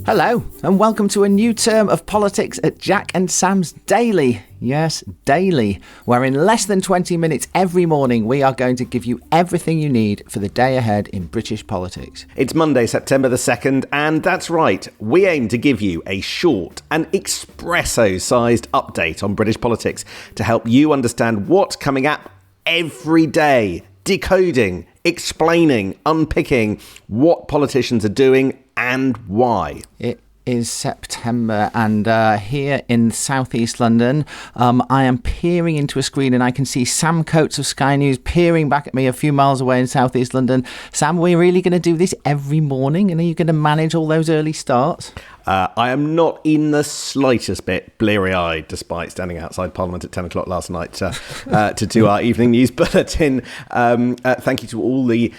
Hello, and welcome to a new term of politics at Jack and Sam's Daily. Yes, daily, where in less than 20 minutes every morning we are going to give you everything you need for the day ahead in British politics. It's Monday, September the 2nd, and that's right, we aim to give you a short and espresso-sized update on British politics to help you understand what's coming up every day, decoding, explaining, unpicking what politicians are doing and why. It is September, and here in southeast London, I am peering into a screen and I can see Sam Coates of Sky News peering back at me a few miles away in southeast London. Sam, are we really going to do this every morning, and are you going to manage all those early starts? I am not in the slightest bit bleary-eyed, despite standing outside Parliament at 10 o'clock last night to do our evening news bulletin. Thank you to all the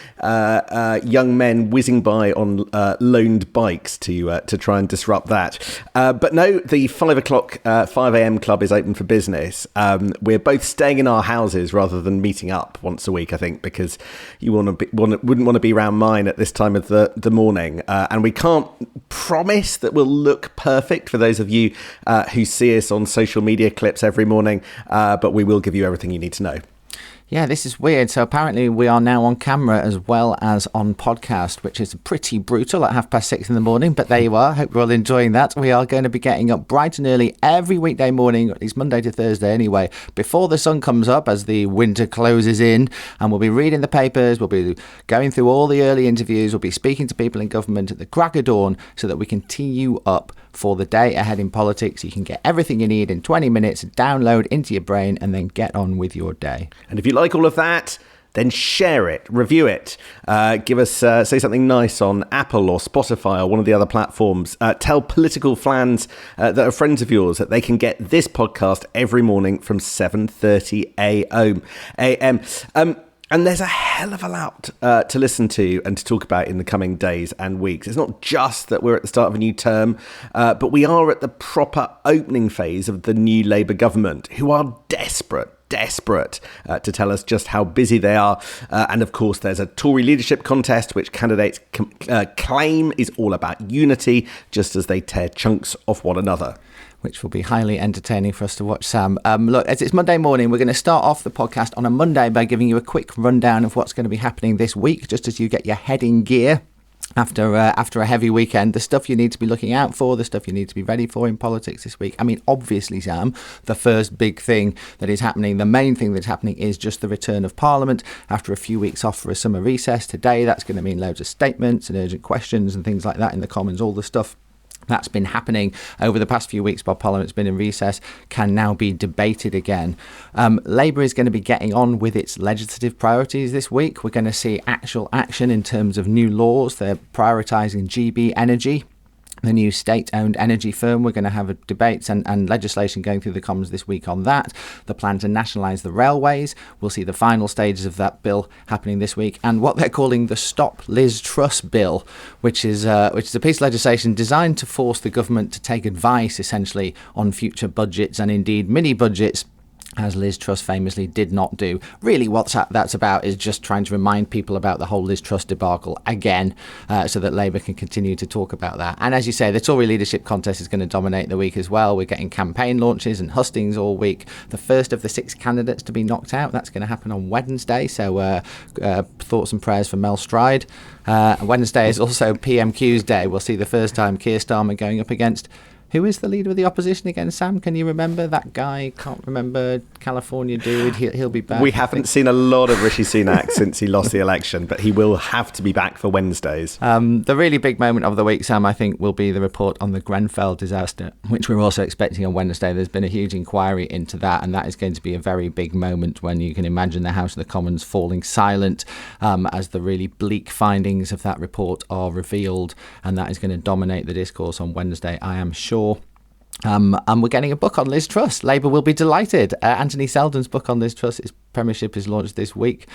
young men whizzing by on loaned bikes to try and disrupt that. But no, the 5 a.m. club is open for business. We're both staying in our houses rather than meeting up once a week, I think, because you wouldn't want to be around mine at this time of the morning. And we can't promise that we'll look perfect for those of you who see us on social media clips every morning, but we will give you everything you need to know. Yeah, this is weird. So apparently we are now on camera as well as on podcast, which is pretty brutal at 6:30 in the morning. But there you are. Hope you're all enjoying that. We are going to be getting up bright and early every weekday morning, at least Monday to Thursday anyway, before the sun comes up as the winter closes in. And we'll be reading the papers. We'll be going through all the early interviews. We'll be speaking to people in government at the crack of dawn so that we can tee you up for the day ahead in politics. You can get everything you need in 20 minutes, download into your brain, and then get on with your day. And if you like all of that, then share it, review it, give us, say something nice on Apple or Spotify or one of the other platforms. Tell political fans that are friends of yours that they can get this podcast every morning from 7:30 a.m. And there's a hell of a lot to listen to and to talk about in the coming days and weeks. It's not just that we're at the start of a new term, but we are at the proper opening phase of the new Labour government, who are desperate to tell us just how busy they are. And of course, there's a Tory leadership contest, which candidates claim is all about unity, just as they tear chunks off one another. Which will be highly entertaining for us to watch, Sam. Look, as it's Monday morning, we're going to start off the podcast on a Monday by giving you a quick rundown of what's going to be happening this week, just as you get your head in gear after a heavy weekend. The stuff you need to be looking out for, the stuff you need to be ready for in politics this week. I mean, obviously, Sam, the first big thing that is happening, the main thing that's happening is just the return of Parliament after a few weeks off for a summer recess. Today, that's going to mean loads of statements and urgent questions and things like that in the Commons. All the stuff that's been happening over the past few weeks while Parliament's been in recess can now be debated again. Labour is going to be getting on with its legislative priorities this week. We're going to see actual action in terms of new laws. They're prioritising GB Energy, the new state-owned energy firm. We're going to have debates and legislation going through the Commons this week on that. The plan to nationalise the railways. We'll see the final stages of that bill happening this week. And what they're calling the Stop Liz Truss Bill, which is a piece of legislation designed to force the government to take advice, essentially, on future budgets and indeed mini-budgets, as Liz Truss famously did not do. Really what that's about is just trying to remind people about the whole Liz Truss debacle again, so that Labour can continue to talk about that. And as you say, the Tory leadership contest is going to dominate the week as well. We're getting campaign launches and hustings all week. The first of the 6 candidates to be knocked out, that's going to happen on Wednesday. So thoughts and prayers for Mel Stride. Wednesday is also PMQ's day. We'll see the first time Keir Starmer going up against... Who is the leader of the opposition again, Sam? Can you remember that guy? Can't remember. California dude. He'll be back. We haven't seen a lot of Rishi Sunak since he lost the election, but he will have to be back for Wednesdays. The really big moment of the week, Sam, I think, will be the report on the Grenfell disaster, which we're also expecting on Wednesday. There's been a huge inquiry into that, and that is going to be a very big moment when you can imagine the House of the Commons falling silent as the really bleak findings of that report are revealed, and that is going to dominate the discourse on Wednesday, I am sure. And we're getting a book on Liz Truss. Labour will be delighted. Anthony Seldon's book on Liz Truss, his premiership, is launched this week.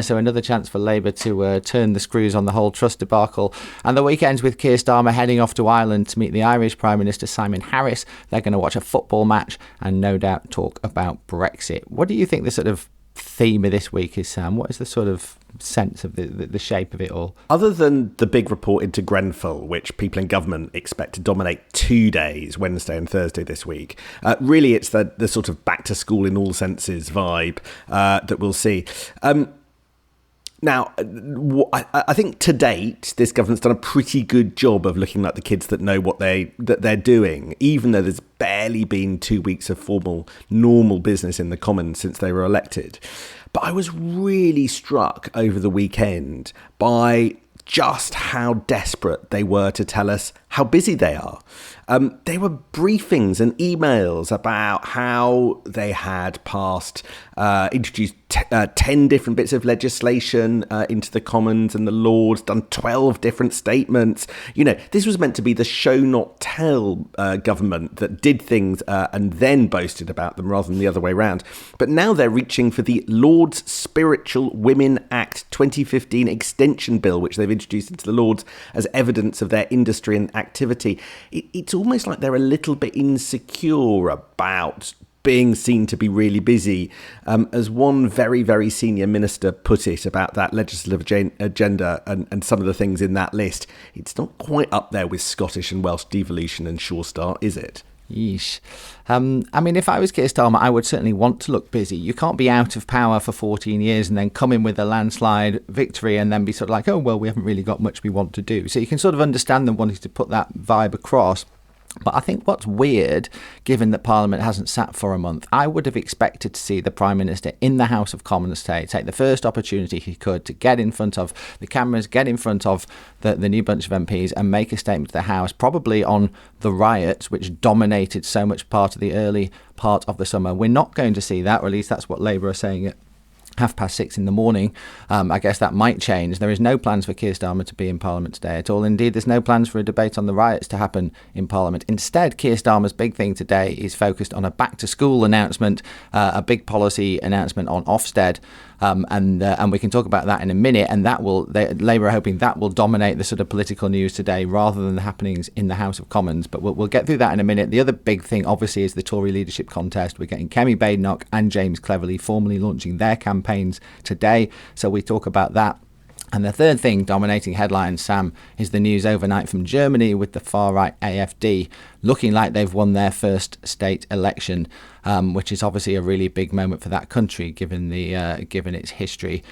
So another chance for Labour to turn the screws on the whole Truss debacle. And the weekend's with Keir Starmer heading off to Ireland to meet the Irish Prime Minister Simon Harris. They're going to watch a football match and no doubt talk about Brexit. What do you think the sort of theme of this week is, Sam? What is the sort of sense of the shape of it all? Other than the big report into Grenfell, which people in government expect to dominate 2 days, Wednesday and Thursday this week, really it's the sort of back to school in all senses vibe that we'll see. Now, I think to date, this government's done a pretty good job of looking like the kids that know what they're doing, even though there's barely been 2 weeks of formal, normal business in the Commons since they were elected. But I was really struck over the weekend by just how desperate they were to tell us how busy they are. There were briefings and emails about how they had introduced 10 different bits of legislation into the Commons and the Lords, done 12 different statements. You know, this was meant to be the show not tell government that did things and then boasted about them rather than the other way around. But now they're reaching for the Lords Spiritual Women Act 2015 extension bill, which they've introduced into the Lords as evidence of their industry and activity. It's almost like they're a little bit insecure about being seen to be really busy. As one very, very senior minister put it about that legislative agenda and some of the things in that list, it's not quite up there with Scottish and Welsh devolution and Sure Start, is it? Yeesh. I mean, if I was Keir Starmer, I would certainly want to look busy. You can't be out of power for 14 years and then come in with a landslide victory and then be sort of like, oh, well, we haven't really got much we want to do. So you can sort of understand them wanting to put that vibe across. But I think what's weird, given that Parliament hasn't sat for a month, I would have expected to see the Prime Minister in the House of Commons today take the first opportunity he could to get in front of the cameras, get in front of the new bunch of MPs and make a statement to the House, probably on the riots, which dominated so much part of the early part of the summer. We're not going to see that, or at least that's what Labour are saying at 6:30 in the morning. I guess that might change. There is no plans for Keir Starmer to be in Parliament today at all. Indeed, there's no plans for a debate on the riots to happen in Parliament. Instead, Keir Starmer's big thing today is focused on a back-to-school announcement, a big policy announcement on Ofsted. And we can talk about that in a minute. And Labour are hoping that will dominate the sort of political news today rather than the happenings in the House of Commons. But we'll get through that in a minute. The other big thing, obviously, is the Tory leadership contest. We're getting Kemi Badenoch and James Cleverly formally launching their campaigns today. So we talk about that. And the third thing dominating headlines, Sam, is the news overnight from Germany with the far-right AfD looking like they've won their first state election, which is obviously a really big moment for that country given its history.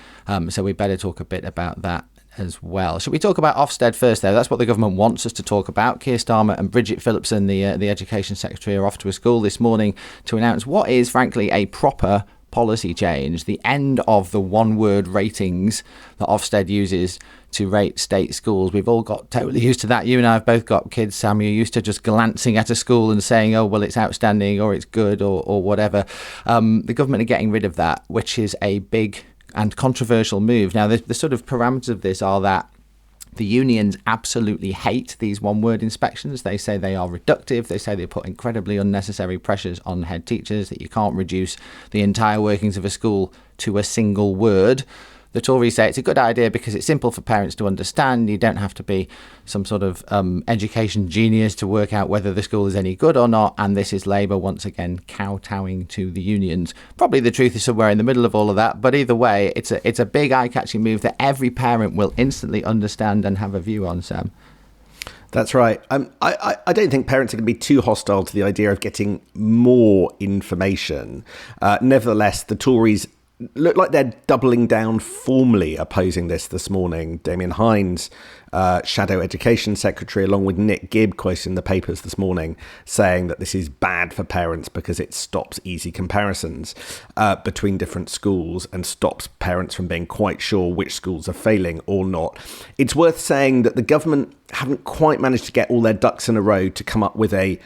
So we better talk a bit about that as well. Should we talk about Ofsted first, though? That's what the government wants us to talk about. Keir Starmer and Bridget Phillipson, the Education Secretary, are off to a school this morning to announce what is, frankly, a proper policy change, the end of the one-word ratings that Ofsted uses to rate state schools. We've all got totally used to that. You and I have both got kids, Sam. You're used to just glancing at a school and saying, oh, well, it's outstanding or it's good or whatever. The government are getting rid of that, which is a big and controversial move. Now, the sort of parameters of this are that the unions absolutely hate these one-word inspections. They say they are reductive. They say they put incredibly unnecessary pressures on head teachers, that you can't reduce the entire workings of a school to a single word. The Tories say it's a good idea because it's simple for parents to understand. You don't have to be some sort of education genius to work out whether the school is any good or not. And this is Labour once again kowtowing to the unions. Probably the truth is somewhere in the middle of all of that. But either way, it's a big eye-catching move that every parent will instantly understand and have a view on, Sam. That's right. I don't think parents are going to be too hostile to the idea of getting more information. Nevertheless, the Tories look like they're doubling down formally opposing this morning. Damien Hines, Shadow Education Secretary, along with Nick Gibb, quoting the papers this morning, saying that this is bad for parents because it stops easy comparisons between different schools and stops parents from being quite sure which schools are failing or not. It's worth saying that the government haven't quite managed to get all their ducks in a row to come up with a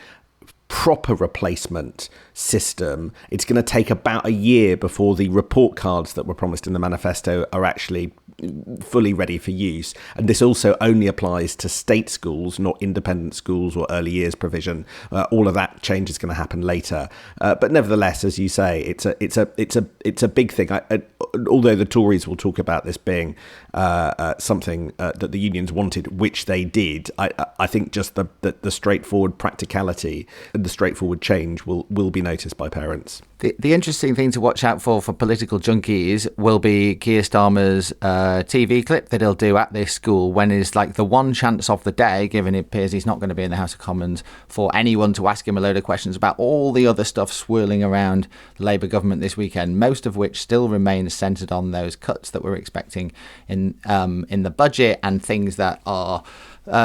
proper replacement system. It's going to take about a year before the report cards that were promised in the manifesto are actually fully ready for use. And this also only applies to state schools, not independent schools or early years provision. All of that change is going to happen later. But nevertheless, as you say, it's a big thing. Although the Tories will talk about this being something that the unions wanted, which they did, I think just the straightforward practicality and the straightforward change will be noticed by parents. The interesting thing to watch out for political junkies will be Keir Starmer's TV clip that he'll do at this school when is like the one chance of the day, given it appears he's not going to be in the House of Commons, for anyone to ask him a load of questions about all the other stuff swirling around the Labour government this weekend, most of which still remains centred on those cuts that we're expecting in the budget and things that are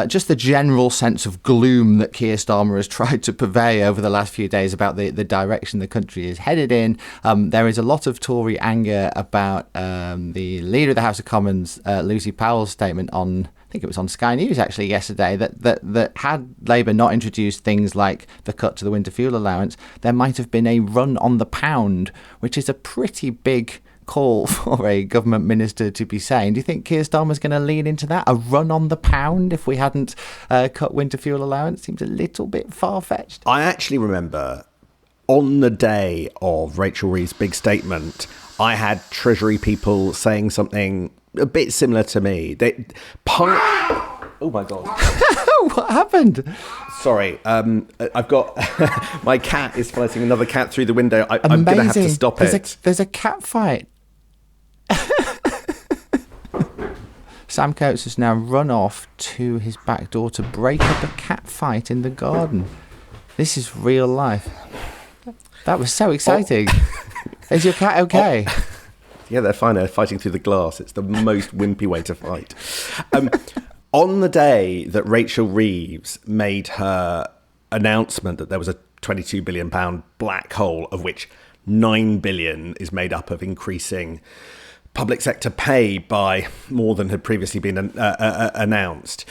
just the general sense of gloom that Keir Starmer has tried to purvey over the last few days about the direction the country is headed in. There is a lot of Tory anger about the leader of the House of Commons, Lucy Powell's statement on, I think it was on Sky News actually yesterday, that had Labour not introduced things like the cut to the winter fuel allowance, there might have been a run on the pound, which is a pretty big call for a government minister to be saying. Do you think Keir Starmer's going to lean into that? A run on the pound if we hadn't cut winter fuel allowance? Seems a little bit far-fetched. I actually remember on the day of Rachel Reeves' big statement, I had Treasury people saying something a bit similar to me. Oh my God. What happened? Sorry, I've got my cat is fighting another cat through the window. I'm going to have to stop it. There's a cat fight. Sam Coates has now run off to his back door to break up a cat fight in the garden. This is real life. That was so exciting. Is your cat okay? Yeah, they're fine. They're fighting through the glass. It's the most wimpy way to fight. On the day that Rachel Reeves made her announcement that there was a £22 billion black hole, of which £9 billion is made up of increasing public sector pay by more than had previously been announced,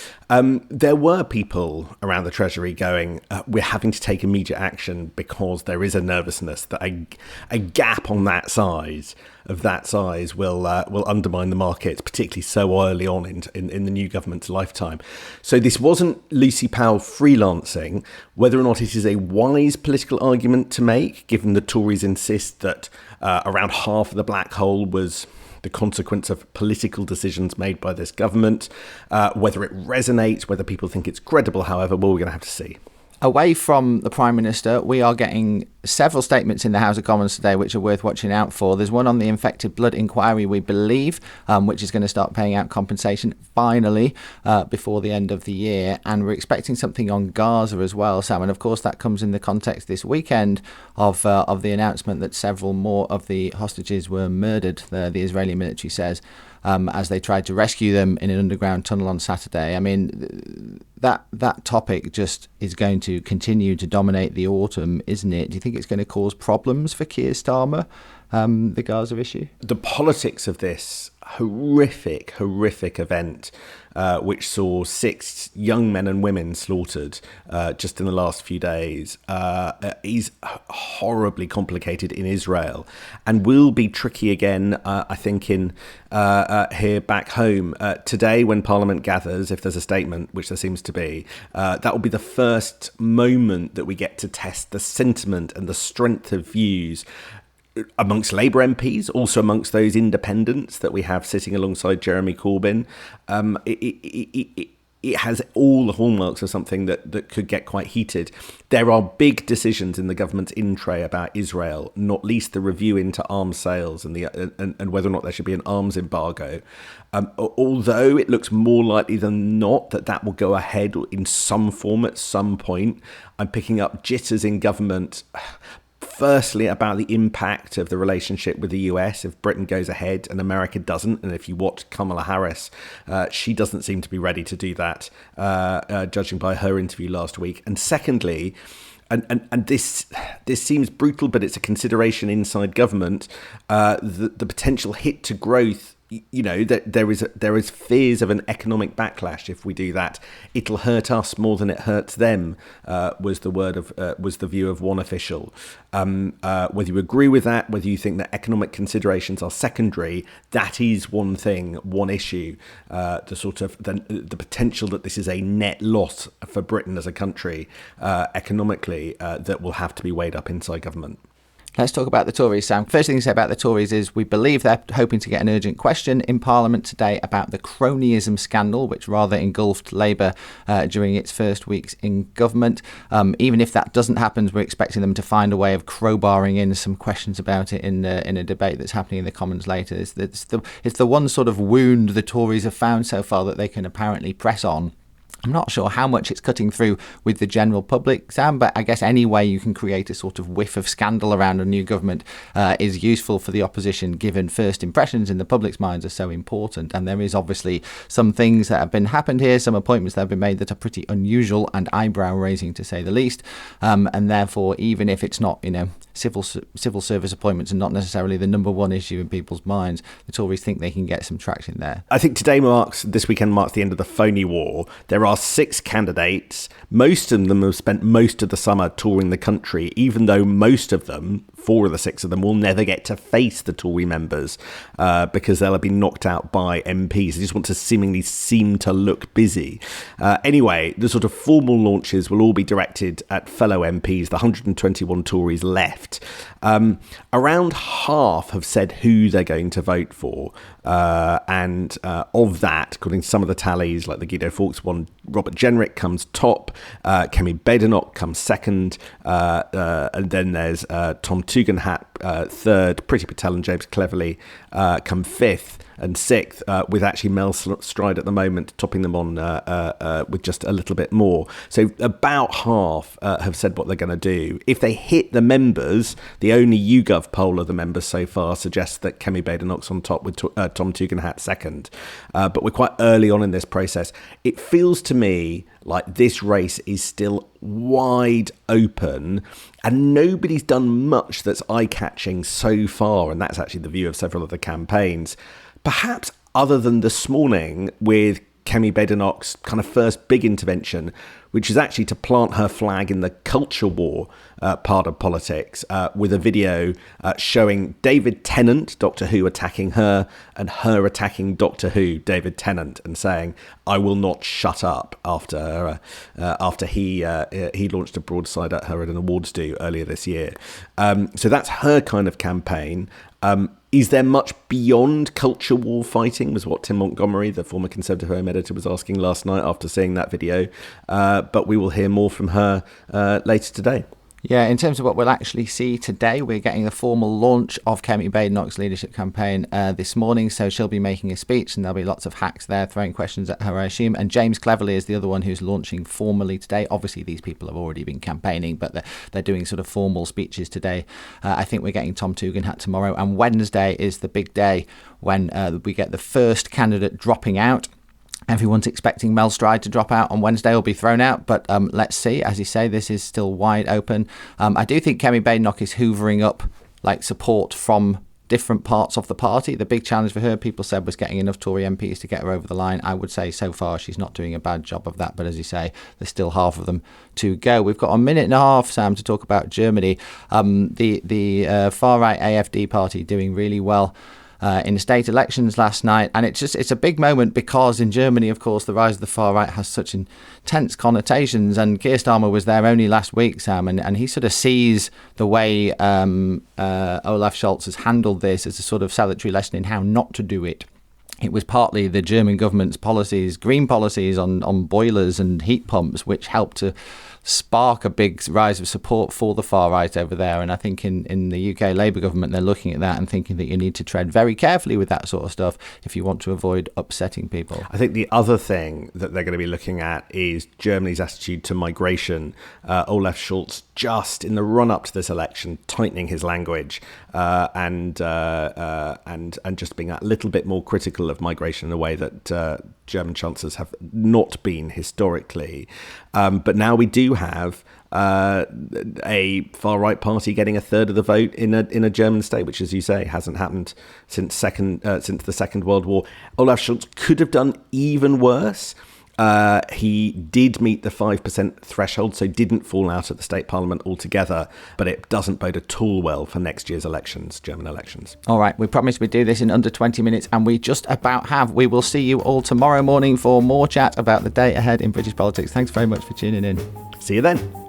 there were people around the Treasury going, we're having to take immediate action because there is a nervousness that a gap on that size will undermine the markets, particularly so early on in the new government's lifetime. So this wasn't Lucy Powell freelancing. Whether or not it is a wise political argument to make, given the Tories insist that around half of the black hole was the consequence of political decisions made by this government, whether it resonates, whether people think it's credible, however, well, we're going to have to see. Away from the Prime Minister, we are getting several statements in the House of Commons today which are worth watching out for. There's one on the infected blood inquiry, we believe, which is going to start paying out compensation finally before the end of the year. And we're expecting something on Gaza as well, Sam. And of course, that comes in the context this weekend of the announcement that several more of the hostages were murdered, the Israeli military says, as they tried to rescue them in an underground tunnel on Saturday. I mean, that topic just is going to continue to dominate the autumn, isn't it? Do you think it's going to cause problems for Keir Starmer, the Gaza issue? The politics of this horrific event, which saw 6 young men and women slaughtered just in the last few days, is horribly complicated in Israel and will be tricky again, I think, in here back home. Today, when Parliament gathers, if there's a statement, which there seems to be, that will be the first moment that we get to test the sentiment and the strength of views amongst Labour MPs, also amongst those independents that we have sitting alongside Jeremy Corbyn. It has all the hallmarks of something that could get quite heated. There are big decisions in the government's in-tray about Israel, not least the review into arms sales and whether or not there should be an arms embargo. Although it looks more likely than not that will go ahead in some form at some point, I'm picking up jitters in government. Firstly, about the impact of the relationship with the US if Britain goes ahead and America doesn't. And if you watch Kamala Harris, she doesn't seem to be ready to do that, judging by her interview last week. And secondly, and this seems brutal, but it's a consideration inside government, the potential hit to growth. You know, that there is fears of an economic backlash if we do that. It'll hurt us more than it hurts them, was the view of one official. Whether you agree with that, whether you think that economic considerations are secondary, that is one thing, one issue. The potential that this is a net loss for Britain as a country economically that will have to be weighed up inside government. Let's talk about the Tories, Sam. First thing to say about the Tories is we believe they're hoping to get an urgent question in Parliament today about the cronyism scandal, which rather engulfed Labour during its first weeks in government. Even if that doesn't happen, we're expecting them to find a way of crowbarring in some questions about it in a debate that's happening in the Commons later. It's the one sort of wound the Tories have found so far that they can apparently press on. I'm not sure how much it's cutting through with the general public, Sam, but I guess any way you can create a sort of whiff of scandal around a new government is useful for the opposition, given first impressions in the public's minds are so important. And there is obviously some things that have been happened here, some appointments that have been made that are pretty unusual and eyebrow-raising, to say the least. And therefore, even if it's not, civil service appointments are not necessarily the number one issue in people's minds, the Tories think they can get some traction there. I think this weekend marks the end of the phony war. There are 6 candidates. Most of them have spent most of the summer touring the country, even though most of them, 4 of the 6 of them, will never get to face the Tory members because they'll have been knocked out by MPs. They just want to seem to look busy. Anyway, the sort of formal launches will all be directed at fellow MPs, the 121 Tories left. Around half have said who they're going to vote for. And of that, according to some of the tallies, like the Guido Fawkes one, Robert Jenrick comes top, Kemi Badenoch comes second, and then there's Tom Tugendhat third, Priti Patel and James Cleverly come fifth and sixth, with actually Mel Stride at the moment topping them on with just a little bit more. So about half have said what they're going to do. If they hit the members, the only YouGov poll of the members so far suggests that Kemi Badenoch's on top with Tom Tugendhat second. But we're quite early on in this process. It feels to me like this race is still wide open and nobody's done much that's eye-catching so far, and that's actually the view of several of the campaigns. Perhaps other than this morning with Kemi Badenoch's kind of first big intervention, which is actually to plant her flag in the culture war part of politics, with a video showing David Tennant, Doctor Who, attacking her, and her attacking Doctor Who, David Tennant, and saying, "I will not shut up," after he launched a broadside at her at an awards do earlier this year. So that's her kind of campaign. Is there much beyond culture war fighting, was what Tim Montgomery, the former Conservative Home editor, was asking last night after seeing that video. But we will hear more from her later today. Yeah, in terms of what we'll actually see today, we're getting the formal launch of Kemi Badenoch's leadership campaign this morning. So she'll be making a speech and there'll be lots of hacks there throwing questions at her, I assume. And James Cleverly is the other one who's launching formally today. Obviously, these people have already been campaigning, but they're doing sort of formal speeches today. I think we're getting Tom Tugendhat tomorrow. And Wednesday is the big day when we get the first candidate dropping out. Everyone's expecting Mel Stride to drop out on Wednesday or be thrown out, but let's see. As you say, this is still wide open. I do think Kemi Badenoch is hoovering up support from different parts of the party. The big challenge for her, people said, was getting enough Tory MPs to get her over the line. I would say so far she's not doing a bad job of that, but as you say, there's still half of them to go. We've got a minute and a half, Sam, to talk about Germany. The far-right AfD party doing really well in state elections last night, and it's a big moment because in Germany, of course, the rise of the far right has such intense connotations, and Keir Starmer was there only last week, Sam, and he sort of sees the way Olaf Scholz has handled this as a sort of salutary lesson in how not to do it. It was partly the German government's policies, green policies on boilers and heat pumps, which helped to spark a big rise of support for the far right over there. And I think in the UK Labour government, they're looking at that and thinking that you need to tread very carefully with that sort of stuff if you want to avoid upsetting people. I think the other thing that they're going to be looking at is Germany's attitude to migration. Olaf Scholz, just in the run-up to this election, tightening his language and just being a little bit more critical of migration in a way that German chancellors have not been historically. But now we do have a far-right party getting a third of the vote in a German state, which, as you say, hasn't happened since the Second World War. Olaf Scholz could have done even worse. He did meet the 5% threshold, so didn't fall out of the state parliament altogether, but it doesn't bode at all well for next year's elections, German elections. All right, we promised we'd do this in under 20 minutes, and we just about have. We will see you all tomorrow morning for more chat about the day ahead in British politics. Thanks very much for tuning in. See you then.